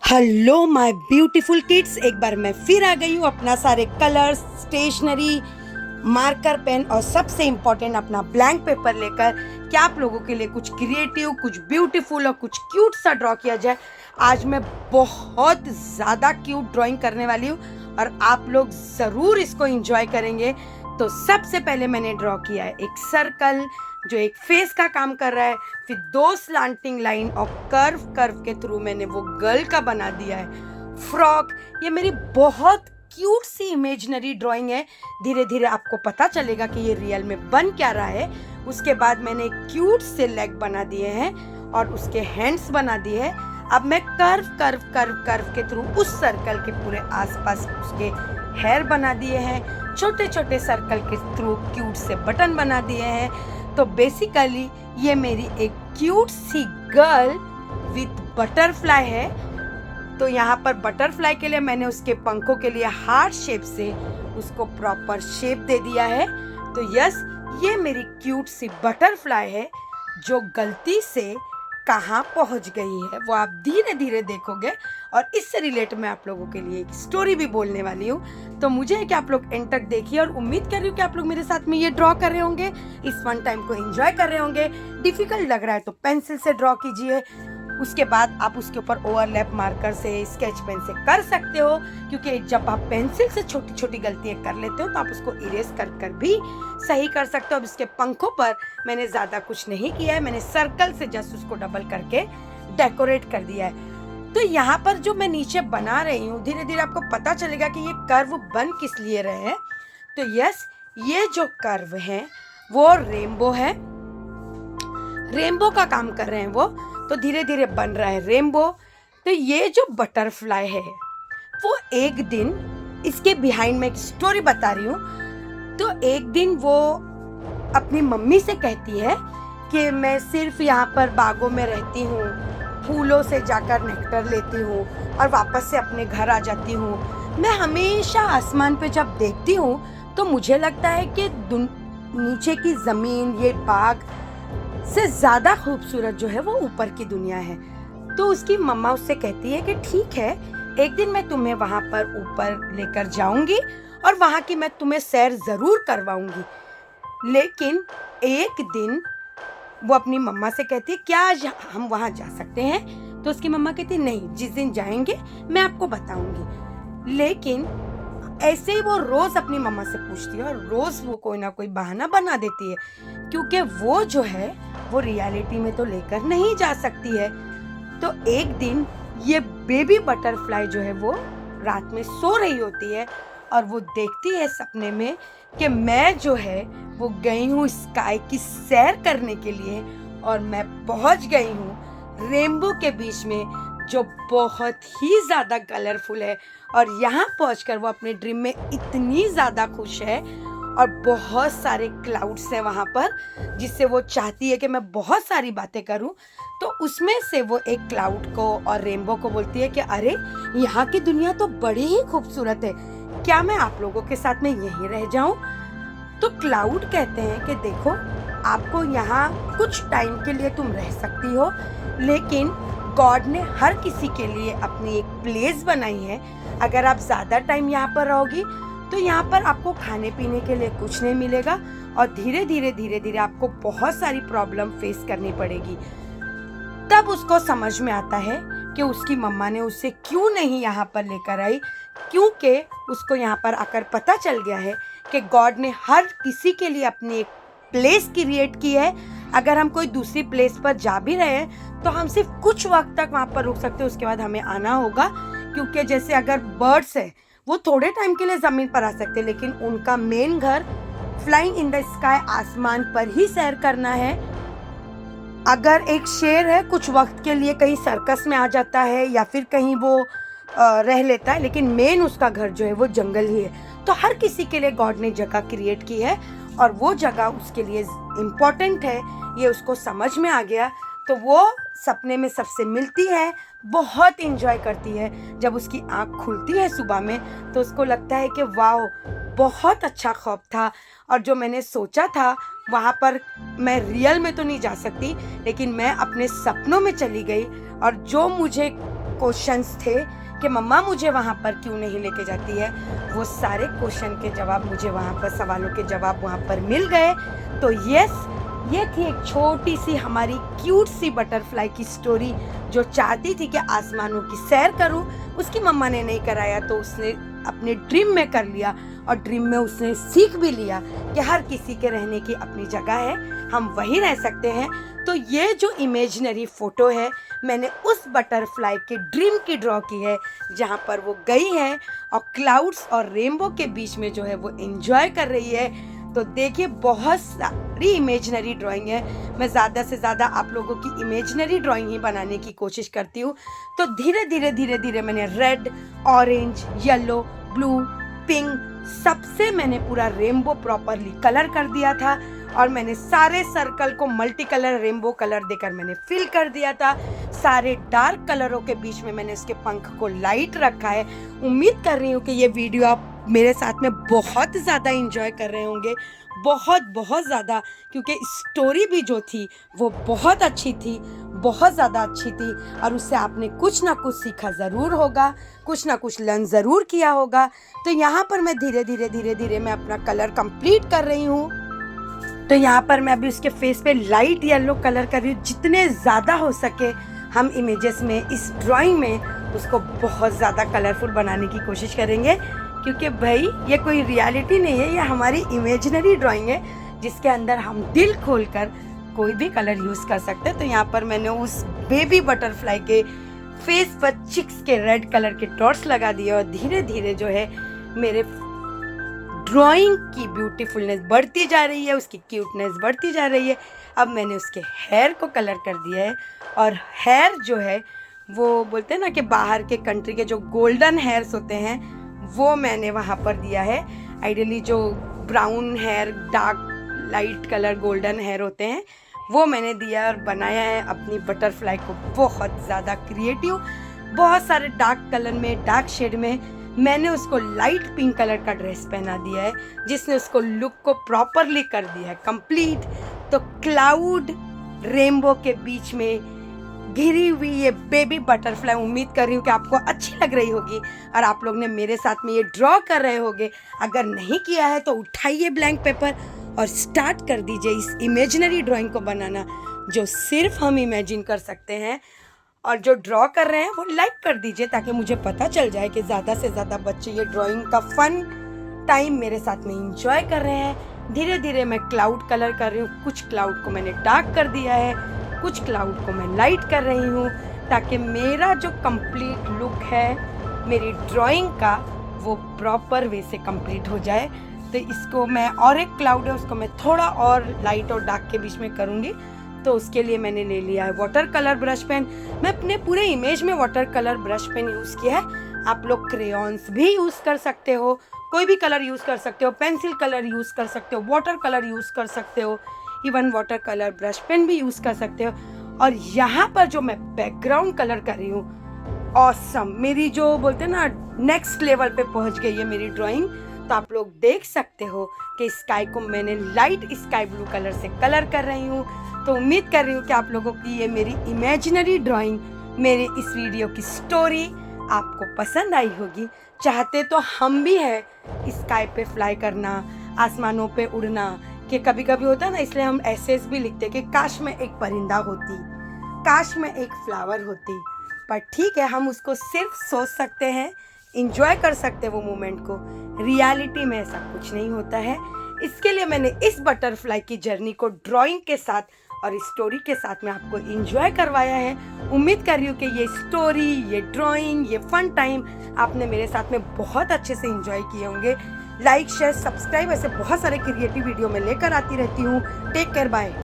Hello my beautiful kids, एक बार मैं फिर आ गई हूँ अपना सारे कलर्स, स्टेशनरी, मार्कर पेन और सबसे इम्पोर्टेंट अपना ब्लैंक पेपर लेकर कि आप लोगों के लिए कुछ क्रिएटिव, कुछ ब्यूटीफुल और कुछ क्यूट सा ड्रॉ किया जाए। आज मैं बहुत ज़्यादा क्यूट ड्राइंग करने वाली हूँ और आप लोग ज़रूर इसको एंजॉय करेंगे। तो सबसे पहले मैंने ड्रॉ किया है एक सर्कल जो एक फेस का काम कर रहा है, फिर दो स्लांटिंग लाइन और कर्व के थ्रू मैंने वो गर्ल का बना दिया है फ्रॉक। ये मेरी बहुत क्यूट सी इमेजिनरी ड्राइंग है, धीरे धीरे आपको पता चलेगा कि ये रियल में बन क्या रहा है। उसके बाद मैंने एक क्यूट से लेग बना दिए हैं और उसके हैंड्स बना दिए हैं। अब मैं कर्व के थ्रू उस सर्कल के पूरे आसपास उसके हेयर बना दिए हैं, छोटे छोटे सर्कल के थ्रू क्यूट से बटन बना दिए हैं। तो बेसिकली ये मेरी एक क्यूट सी गर्ल विथ बटरफ्लाई है। तो यहाँ पर बटरफ्लाई के लिए मैंने उसके पंखों के लिए हार्ट शेप से उसको प्रॉपर शेप दे दिया है। तो यस, ये मेरी क्यूट सी बटरफ्लाई है जो गलती से कहाँ पहुँच गई है वो आप धीरे धीरे देखोगे। और इससे रिलेट मैं आप लोगों के लिए एक स्टोरी भी बोलने वाली हूँ। तो मुझे है कि आप लोग एंड तक देखिए और उम्मीद कर रही हूँ कि आप लोग मेरे साथ में ये ड्रॉ कर रहे होंगे, इस फन टाइम को एंजॉय कर रहे होंगे। डिफिकल्ट लग रहा है तो पेंसिल से ड्रॉ कीजिए, उसके बाद आप उसके ऊपर ओवरलैप मार्कर से, स्केच पेन से कर सकते हो, क्योंकि जब आप पेंसिल से छोटी छोटी गलतियां कर लेते हो तो आप उसको इरेज कर कर भी सही कर सकते हो। अब इसके पंखों पर मैंने ज़्यादा कुछ नहीं किया है, मैंने सर्कल से जस्ट उसको डबल करके डेकोरेट कर दिया है। तो यहाँ पर जो मैं नीचे बना रही हूँ, धीरे धीरे आपको पता चलेगा कि ये कर्व बन किस लिए रहे हैं। तो यस, ये जो कर्व है वो रेनबो है, रेनबो का काम कर रहे हैं वो। तो धीरे धीरे बन रहा है रेनबो। तो ये जो बटरफ्लाई है वो एक दिन, इसके बिहाइंड में एक स्टोरी बता रही हूँ। तो एक दिन वो अपनी मम्मी से कहती है कि मैं सिर्फ यहाँ पर बागों में रहती हूँ, फूलों से जाकर नेक्टर लेती हूँ और वापस से अपने घर आ जाती हूँ। मैं हमेशा आसमान पे जब देखती हूँ तो मुझे लगता है कि नीचे की ज़मीन, ये बाग से ज़्यादा खूबसूरत जो है वो ऊपर की दुनिया है। तो उसकी मम्मा उससे कहती है कि ठीक है, एक दिन मैं तुम्हें वहाँ पर ऊपर लेकर जाऊंगी और वहाँ की मैं तुम्हें सैर ज़रूर करवाऊंगी। लेकिन एक दिन वो अपनी मम्मा से कहती है क्या आज हम वहाँ जा सकते हैं? तो उसकी मम्मा कहती है नहीं, जिस दिन जाएंगे मैं आपको बताऊंगी। लेकिन ऐसे ही वो रोज अपनी मम्मा से पूछती है और रोज वो कोई ना कोई बहाना बना देती है, क्योंकि वो जो है वो रियलिटी में तो लेकर नहीं जा सकती है। तो एक दिन ये बेबी बटरफ्लाई जो है वो रात में सो रही होती है और वो देखती है सपने में कि मैं जो है वो गई हूँ स्काई की सैर करने के लिए और मैं पहुँच गई हूँ रेनबो के बीच में जो बहुत ही ज़्यादा कलरफुल है। और यहाँ पहुँचकर वो अपने ड्रीम में इतनी ज़्यादा खुश है और बहुत सारे क्लाउड्स हैं वहाँ पर, जिससे वो चाहती है कि मैं बहुत सारी बातें करूँ। तो उसमें से वो एक क्लाउड को और रेनबो को बोलती है कि अरे यहाँ की दुनिया तो बड़ी ही खूबसूरत है, क्या मैं आप लोगों के साथ में यहीं रह जाऊँ? तो क्लाउड कहते हैं कि देखो, आपको यहाँ कुछ टाइम के लिए तुम रह सकती हो, लेकिन गॉड ने हर किसी के लिए अपनी एक प्लेस बनाई है। अगर आप ज़्यादा टाइम यहाँ पर रहोगी तो यहाँ पर आपको खाने पीने के लिए कुछ नहीं मिलेगा और धीरे धीरे आपको बहुत सारी प्रॉब्लम फेस करनी पड़ेगी। तब उसको समझ में आता है कि उसकी मम्मा ने उसे क्यों नहीं यहाँ पर लेकर आई, क्योंकि उसको यहाँ पर आकर पता चल गया है कि गॉड ने हर किसी के लिए अपनी एक प्लेस क्रिएट की है। अगर हम कोई दूसरी प्लेस पर जा भी रहे हैं तो हम सिर्फ कुछ वक्त तक वहाँ पर रुक सकते हैं, उसके बाद हमें आना होगा। क्योंकि जैसे अगर बर्ड्स है वो थोड़े टाइम के लिए ज़मीन पर आ सकते हैं, लेकिन उनका मेन घर फ्लाइंग इन द स्काई, आसमान पर ही सैर करना है। अगर एक शेर है कुछ वक्त के लिए कहीं सर्कस में आ जाता है या फिर कहीं वो रह लेता है, लेकिन मेन उसका घर जो है वो जंगल ही है। तो हर किसी के लिए गॉड ने जगह क्रिएट की है और वो जगह उसके लिए इम्पोर्टेंट है, ये उसको समझ में आ गया। तो वो सपने में सबसे मिलती है, बहुत इंजॉय करती है। जब उसकी आँख खुलती है सुबह में तो उसको लगता है कि वाओ, बहुत अच्छा ख्वाब था और जो मैंने सोचा था वहाँ पर मैं रियल में तो नहीं जा सकती, लेकिन मैं अपने सपनों में चली गई और जो मुझे क्वेश्चंस थे कि मम्मा मुझे वहाँ पर क्यों नहीं लेके जाती है, वो सारे क्वेश्चन के जवाब मुझे वहाँ पर, सवालों के जवाब वहाँ पर मिल गए। तो यस, ये थी एक छोटी सी हमारी क्यूट सी बटरफ्लाई की स्टोरी, जो चाहती थी कि आसमानों की सैर करूं। उसकी मम्मा ने नहीं कराया तो उसने अपने ड्रीम में कर लिया, और ड्रीम में उसने सीख भी लिया कि हर किसी के रहने की अपनी जगह है, हम वहीं रह सकते हैं। तो ये जो इमेजिनरी फ़ोटो है, मैंने उस बटरफ्लाई के ड्रीम की ड्रॉ की है, जहाँ पर वो गई है और क्लाउड्स और रेनबो के बीच में जो है वो एंजॉय कर रही है। तो देखिए, बहुत सारी इमेजिनरी ड्राइंग है। मैं ज़्यादा से ज़्यादा आप लोगों की इमेजिनरी ड्राइंग ही बनाने की कोशिश करती हूँ। तो धीरे धीरे मैंने red, orange, yellow, blue, pink, सबसे मैंने पूरा रेनबो प्रॉपरली कलर कर दिया था, और मैंने सारे सर्कल को मल्टी कलर रेनबो कलर देकर मैंने फिल कर दिया था। सारे डार्क कलरों के बीच में मैंने उसके पंख को लाइट रखा है। उम्मीद कर रही हूँ कि ये वीडियो आप मेरे साथ में बहुत ज़्यादा एंजॉय कर रहे होंगे, बहुत ज़्यादा, क्योंकि स्टोरी भी जो थी वो बहुत अच्छी थी, बहुत ज़्यादा अच्छी थी, और उससे आपने कुछ ना कुछ सीखा ज़रूर होगा, कुछ ना कुछ लर्न ज़रूर किया होगा। तो यहाँ पर मैं धीरे धीरे मैं अपना कलर कंप्लीट कर रही हूँ। तो यहाँ पर मैं अभी उसके फेस पे लाइट येलो कलर कर रही हूँ। जितने ज़्यादा हो सके हम इमेजेस में, इस ड्राइंग में, उसको बहुत ज़्यादा कलरफुल बनाने की कोशिश करेंगे, क्योंकि भाई ये कोई रियलिटी नहीं है, ये हमारी इमेजिनरी ड्राइंग है, जिसके अंदर हम दिल खोलकर कोई भी कलर यूज़ कर सकते हैं। तो यहाँ पर मैंने उस बेबी बटरफ्लाई के फेस पर चिक्स के रेड कलर के डॉट्स लगा दिए, और धीरे धीरे जो है मेरे ड्राइंग की ब्यूटीफुलनेस बढ़ती जा रही है, उसकी क्यूटनेस बढ़ती जा रही है। अब मैंने उसके हेयर को कलर कर दिया है, और हेयर जो है वो बोलते हैं ना कि बाहर के कंट्री के जो गोल्डन हेयर्स होते हैं, वो मैंने वहाँ पर दिया है। आइडियली जो brown hair, dark light colour golden hair होते हैं, वो मैंने दिया और बनाया है अपनी बटरफ्लाई को बहुत ज़्यादा क्रिएटिव। बहुत सारे डार्क कलर में, डार्क शेड में मैंने उसको लाइट पिंक कलर का ड्रेस पहना दिया है, जिसने उसको लुक को प्रॉपरली कर दिया है कंप्लीट। तो क्लाउड रेनबो के बीच में घिरी हुई ये बेबी बटरफ्लाई, उम्मीद कर रही हूँ कि आपको अच्छी लग रही होगी, और आप लोग ने मेरे साथ में ये ड्रॉ कर रहे होगे। अगर नहीं किया है तो उठाइए ब्लैंक पेपर और स्टार्ट कर दीजिए इस इमेजिनरी ड्राइंग को बनाना, जो सिर्फ हम इमेजिन कर सकते हैं। और जो ड्रॉ कर रहे हैं वो लाइक कर दीजिए, ताकि मुझे पता चल जाए कि ज़्यादा से ज़्यादा बच्चे ये ड्राइंग का फन टाइम मेरे साथ में इंजॉय कर रहे हैं। धीरे धीरे मैं क्लाउड कलर कर रही हूँ। कुछ क्लाउड को मैंने डार्क कर दिया है, कुछ क्लाउड को मैं लाइट कर रही हूँ, ताकि मेरा जो कंप्लीट लुक है मेरी ड्राइंग का, वो प्रॉपर वे से कंप्लीट हो जाए। तो इसको मैं, और एक क्लाउड है उसको मैं थोड़ा और लाइट और डार्क के बीच में करूँगी। तो उसके लिए मैंने ले लिया है वाटर कलर ब्रश पेन। मैं अपने पूरे इमेज में water colour brush pen use किया है। आप लोग क्रेयॉन्स भी यूज़ कर सकते हो, कोई भी कलर यूज़ कर सकते हो, पेंसिल कलर यूज़ कर सकते हो, वाटर कलर यूज़ कर सकते हो, even water colour brush pen भी यूज़ कर सकते हो। और यहाँ पर जो मैं बैकग्राउंड कलर कर रही हूँ, ऑसम, मेरी जो बोलते हैं ना नेक्स्ट लेवल पे पहुँच गई है मेरी ड्राइंग। तो आप लोग देख सकते हो कि स्काई को मैंने लाइट स्काई ब्लू कलर से कलर कर रही हूँ। तो उम्मीद कर रही हूँ कि आप लोगों की ये मेरी इमेजिनरी ड्राइंग, मेरे इस वीडियो की स्टोरी आपको पसंद आई होगी। चाहते तो हम भी है स्काई पे फ्लाई करना, आसमानों पे उड़ना, कि कभी कभी होता है ना, इसलिए हम एसेस भी लिखते कि काश मैं एक परिंदा होती, काश मैं एक फ्लावर होती। पर ठीक है, हम उसको सिर्फ सोच सकते हैं, इंजॉय कर सकते हैं वो मोमेंट को। रियलिटी में ऐसा कुछ नहीं होता है। इसके लिए मैंने इस बटरफ्लाई की जर्नी को ड्राइंग के साथ और स्टोरी के साथ में आपको इंजॉय करवाया है। उम्मीद कर रही हूँ कि ये स्टोरी, ये ड्राइंग, ये फन टाइम आपने मेरे साथ में बहुत अच्छे से इंजॉय किए होंगे। लाइक, शेयर, सब्सक्राइब, ऐसे बहुत सारे क्रिएटिव वीडियो मैं लेकर आती रहती हूँ। Take care, bye.